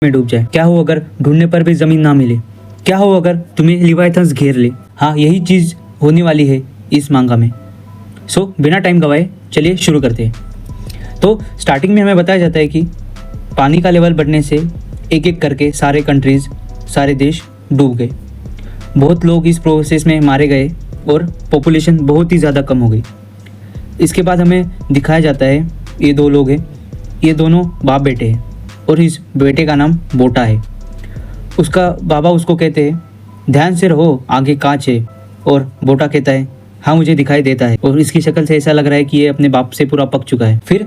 में डूब जाए? क्या हो अगर ढूंढने पर भी जमीन ना मिले? क्या हो अगर तुम्हें लिवायथन्स घेर ले? हाँ, यही चीज होने वाली है इस मांगा में। सो बिना टाइम गवाए चलिए शुरू करते हैं। तो स्टार्टिंग में हमें बताया जाता है कि पानी का लेवल बढ़ने से एक एक करके सारे कंट्रीज, सारे देश डूब गए। बहुत लोग इस प्रोसेस में मारे गए और पॉपुलेशन बहुत ही ज़्यादा कम हो गई। इसके बाद हमें दिखाया जाता है ये दो लोग हैं, ये दोनों बाप बेटे हैं और इस बेटे का नाम बोटा है। उसका बाबा उसको कहते हैं ध्यान से रहो, आगे कांच है। और बोटा कहता है हाँ मुझे दिखाई देता है। और इसकी शक्ल से ऐसा लग रहा है कि ये अपने बाप से पूरा पक चुका है। फिर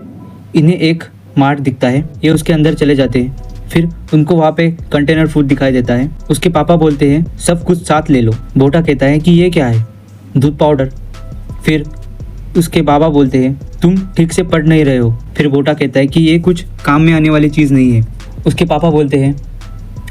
इन्हें एक मार्ट दिखता है, ये उसके अंदर चले जाते हैं। फिर उनको वहाँ पे कंटेनर फूड दिखाई देता है। उसके पापा बोलते हैं सब कुछ साथ ले लो। बोटा कहता है कि ये क्या है? दूध पाउडर। फिर उसके बाबा बोलते हैं तुम ठीक से पढ़ नहीं रहे हो। फिर बोटा कहता है कि ये कुछ काम में आने वाली चीज़ नहीं है। उसके पापा बोलते हैं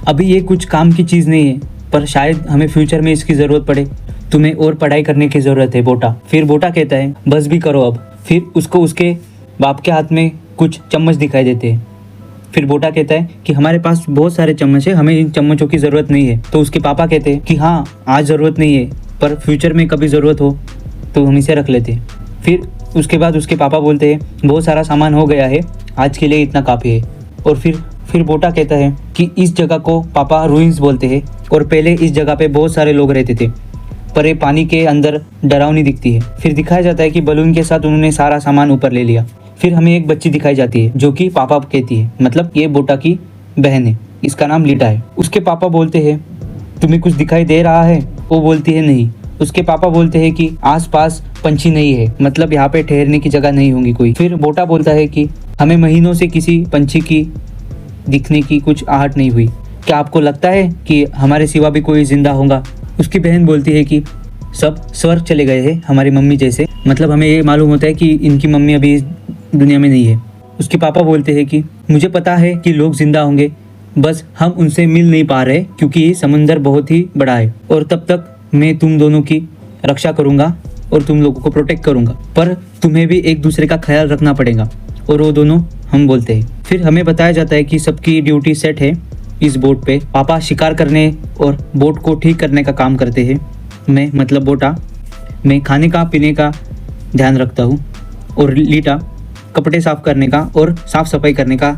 अभी ये कुछ काम की चीज़ नहीं है, पर शायद हमें फ्यूचर में इसकी ज़रूरत पड़े। तुम्हें और पढ़ाई करने की ज़रूरत है बोटा। फिर बोटा कहता है बस भी करो अब। फिर उसको उसके बाप के हाथ में कुछ चम्मच दिखाई देते हैं। फिर बोटा कहता है कि हमारे पास बहुत सारे चम्मच है, हमें इन चम्मचों की ज़रूरत नहीं है। तो उसके पापा कहते हैं कि हाँ आज ज़रूरत नहीं है, पर फ्यूचर में कभी ज़रूरत हो तो हम इसे रख लेते हैं। फिर उसके बाद उसके पापा बोलते हैं बहुत सारा सामान हो गया है, आज के लिए इतना काफ़ी है। और फिर बोटा कहता है कि इस जगह को पापा रूइंस बोलते हैं और पहले इस जगह पे बहुत सारे लोग रहते थे, पर ये पानी के अंदर डरावनी दिखती है। फिर दिखाया जाता है कि बलून के साथ उन्होंने सारा सामान ऊपर ले लिया। फिर हमें एक बच्ची दिखाई जाती है जो कि पापा कहती है, मतलब ये बोटा की बहन है, इसका नाम लीटा है। उसके पापा बोलते हैं तुम्हें कुछ दिखाई दे रहा है? वो बोलती है नहीं। उसके पापा बोलते हैं कि आसपास पंछी नहीं है, मतलब यहाँ पे ठहरने की जगह नहीं होगी कोई। फिर बोटा बोलता है कि हमें महीनों से किसी पंछी की दिखने की कुछ आहट नहीं हुई। क्या आपको लगता है कि हमारे सिवा भी कोई जिंदा होगा? उसकी बहन बोलती है कि सब स्वर्ग चले गए हैं हमारी मम्मी जैसे, मतलब हमें ये मालूम होता है कि इनकी मम्मी अभी इस दुनिया में नहीं है। उसके पापा बोलते हैं कि मुझे पता है कि लोग जिंदा होंगे, बस हम उनसे मिल नहीं पा रहे क्योंकि ये समंदर बहुत ही बड़ा है और तब तक मैं तुम दोनों की रक्षा करूंगा और तुम लोगों को प्रोटेक्ट करूंगा, पर तुम्हें भी एक दूसरे का ख्याल रखना पड़ेगा। और वो दोनों हम बोलते हैं। फिर हमें बताया जाता है कि सबकी ड्यूटी सेट है इस बोट पे। पापा शिकार करने और बोट को ठीक करने का काम करते हैं। मैं मतलब बोटा, मैं खाने का पीने का ध्यान रखता हूँ और लीटा कपड़े साफ करने का और साफ सफाई करने का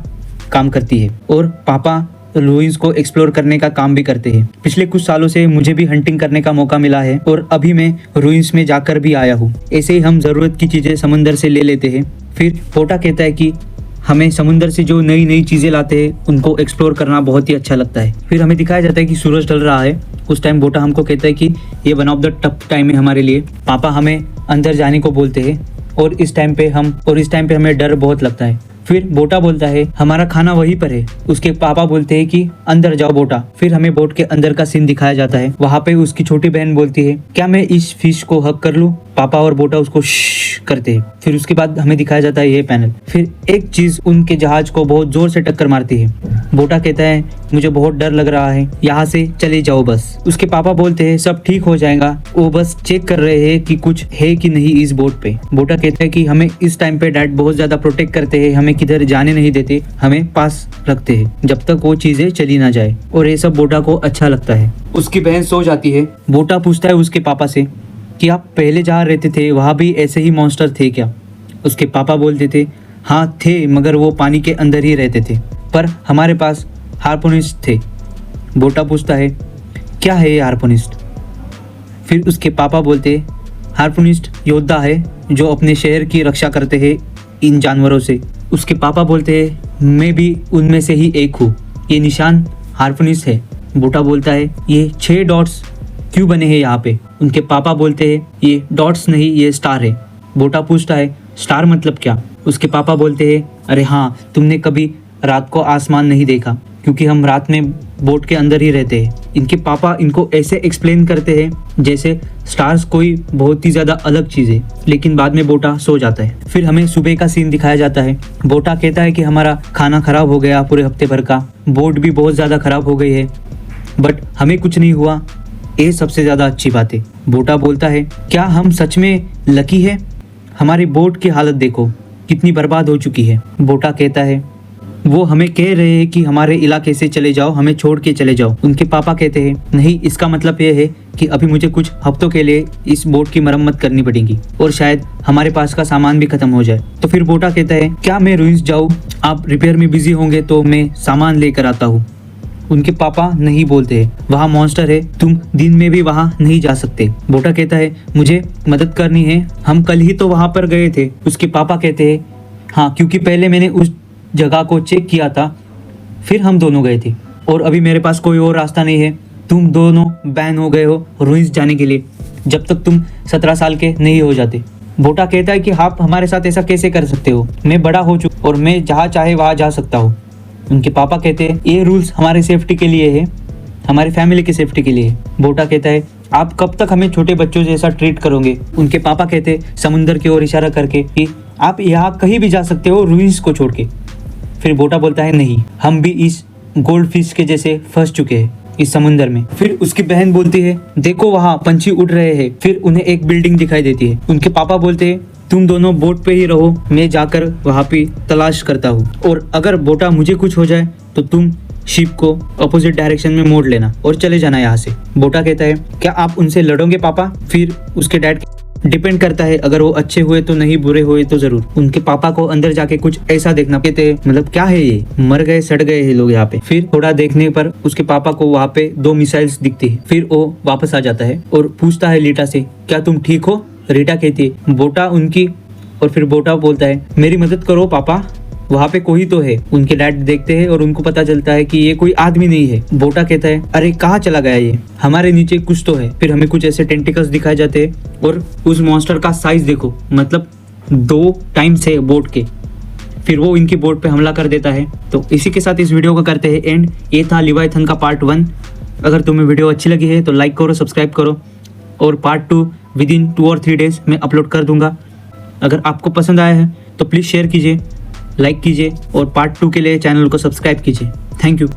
काम करती है। और पापा रूइंस को एक्सप्लोर करने का काम भी करते हैं। पिछले कुछ सालों से मुझे भी हंटिंग करने का मौका मिला है और अभी मैं रूइंस में जाकर भी आया हूँ। ऐसे ही हम ज़रूरत की चीज़ें समंदर से ले लेते हैं। फिर बोटा कहता है कि हमें समुंदर से जो नई नई चीज़ें लाते हैं उनको एक्सप्लोर करना बहुत ही अच्छा लगता है। फिर हमें दिखाया जाता है कि सूरज ढल रहा है। उस टाइम बोटा हमको कहता है कि ये one of the tough time है हमारे लिए। पापा हमें अंदर जाने को बोलते हैं और इस टाइम पे हमें डर बहुत लगता है। फिर बोटा बोलता है हमारा खाना वहीं पर है। उसके पापा बोलते हैं कि अंदर जाओ बोटा। फिर हमें बोट के अंदर का सीन दिखाया जाता है। वहाँ पे उसकी छोटी बहन बोलती है क्या मैं इस फिश को हक कर लूँ? पापा और बोटा उसको करते हैं। फिर उसके बाद हमें दिखाया जाता है ये पैनल। फिर एक चीज उनके जहाज को बहुत जोर से टक्कर मारती है। बोटा कहता है मुझे बहुत डर लग रहा है, यहाँ से चले जाओ बस। उसके पापा बोलते हैं सब ठीक हो जाएगा, वो बस चेक कर रहे हैं कि कुछ है कि नहीं इस बोट पे। बोटा कहता है कि हमें इस टाइम पे डैड बहुत ज्यादा प्रोटेक्ट करते हैं, हमें किधर जाने नहीं देते, हमें पास रखते हैं जब तक वो चीजें चली ना जाए। और ये सब बोटा को अच्छा लगता है। उसकी बहन सो जाती है। बोटा पूछता है उसके पापा से कि आप पहले जहाँ रहते थे वहाँ भी ऐसे ही मॉन्स्टर थे क्या? उसके पापा बोलते थे हाँ थे, मगर वो पानी के अंदर ही रहते थे, पर हमारे पास हार्पोनिस्ट थे। बोटा पूछता है क्या है ये हार्पोनिस्ट? फिर उसके पापा बोलते हार्पोनिस्ट योद्धा है जो अपने शहर की रक्षा करते हैं इन जानवरों से। उसके पापा बोलते हैं मैं भी उनमें से ही एक हूँ, ये निशान हार्पोनिस्ट है। बोटा बोलता है ये 6 डॉट्स क्यों बने हैं यहाँ पे? उनके पापा बोलते हैं ये डॉट्स नहीं, ये स्टार है। बोटा पूछता है स्टार मतलब क्या? उसके पापा बोलते हैं अरे हाँ, तुमने कभी रात को आसमान नहीं देखा क्योंकि हम रात में बोट के अंदर ही रहते हैं। इनके पापा इनको ऐसे एक्सप्लेन करते हैं जैसे स्टार्स कोई बहुत ही ज़्यादा अलग चीज़ है, लेकिन बाद में बोटा सो जाता है। फिर हमें सुबह का सीन दिखाया जाता है। बोटा कहता है कि हमारा खाना खराब हो गया पूरे हफ्ते भर का, बोट भी बहुत ज़्यादा खराब हो गई है, बट हमें कुछ नहीं हुआ, ये सबसे ज़्यादा अच्छी बात है। बोटा बोलता है क्या हम सच में लकी है? हमारी बोट की हालत देखो कितनी बर्बाद हो चुकी है। बोटा कहता है वो हमें कह रहे हैं कि हमारे इलाके से चले जाओ, हमें छोड़ के चले जाओ। उनके पापा कहते हैं नहीं, इसका मतलब ये है कि अभी मुझे कुछ हफ्तों के लिए इस बोट की मरम्मत करनी पड़ेगी और शायद हमारे पास का सामान भी खत्म हो जाए। तो फिर बोटा कहता है क्या मैं रुइंस जाऊँ? आप रिपेयर में बिजी होंगे तो मैं सामान लेकर आता हूँ। उनके पापा नहीं बोलते हैं, वहाँ मॉन्स्टर है, तुम दिन में भी वहाँ नहीं जा सकते। बोटा कहता है मुझे मदद करनी है, हम कल ही तो वहाँ पर गए थे। उसके पापा कहते हैं हाँ, क्योंकि पहले मैंने उस जगह को चेक किया था, फिर हम दोनों गए थे और अभी मेरे पास कोई और रास्ता नहीं है। तुम दोनों बैन हो गए हो रुइंस जाने के लिए जब तक तुम 17 साल के नहीं हो जाते। बोटा कहता है कि आप हमारे साथ ऐसा कैसे कर सकते हो, मैं बड़ा हो चुका और मैं जहाँ चाहे वहाँ जा सकता हूँ। उनके पापा कहते हैं ये रूल्स हमारी सेफ्टी के लिए है, हमारी फैमिली की सेफ्टी के लिए है। बोटा कहता है आप कब तक हमें छोटे बच्चों जैसा ट्रीट करोगे? उनके पापा कहते समुंदर की ओर इशारा करके कि आप यहाँ कहीं भी जा सकते हो रुइंस को छोड़ के। फिर बोटा बोलता है नहीं, हम भी इस गोल्ड फिश के जैसे फंस चुके हैं इस समुंदर में। फिर उसकी बहन बोलती है देखो वहाँ पंछी उड़ रहे हैं। फिर उन्हें एक बिल्डिंग दिखाई देती है। उनके पापा बोलते हैं तुम दोनों बोट पे ही रहो, मैं जाकर वहाँ पे तलाश करता हूँ और अगर बोटा मुझे कुछ हो जाए तो तुम शिप को अपोजिट डायरेक्शन में मोड़ लेना और चले जाना यहाँ से। बोटा कहता है क्या आप उनसे लड़ोगे पापा? फिर उसके डैड डिपेंड करता है, अगर वो अच्छे हुए तो नहीं, बुरे हुए तो जरूर। उनके पापा को अंदर जाके कुछ ऐसा देखना, कहते मतलब क्या है ये, मर गए सड़ गए हैं लोग यहाँ पे। फिर थोड़ा देखने पर उसके पापा को वहाँ पे 2 मिसाइल्स दिखती है। फिर वो वापस आ जाता है और पूछता है रीटा से क्या तुम ठीक हो? रीटा कहती है बोटा उनकी, और फिर बोटा बोलता है मेरी मदद करो पापा, वहाँ पे कोई तो है। उनके डैड देखते हैं और उनको पता चलता है कि ये कोई आदमी नहीं है। बोटा कहता है अरे कहाँ चला गया ये, हमारे नीचे कुछ तो है। फिर हमें कुछ ऐसे टेंटिकल्स दिखाए जाते हैं और उस मॉन्स्टर का साइज देखो, मतलब 2 टाइम्स है बोट के। फिर वो इनकी बोट पे हमला कर देता है। तो इसी के साथ इस वीडियो को करते हैं एंड। ये था लिवाइथन का पार्ट 1। अगर तुम्हें वीडियो अच्छी लगी है तो लाइक करो, सब्सक्राइब करो और पार्ट 2 विदिन 2 और 3 डेज में अपलोड कर दूंगा। अगर आपको पसंद आया है तो प्लीज़ शेयर कीजिए, लाइक कीजिए और पार्ट 2 के लिए चैनल को सब्सक्राइब कीजिए। Thank you.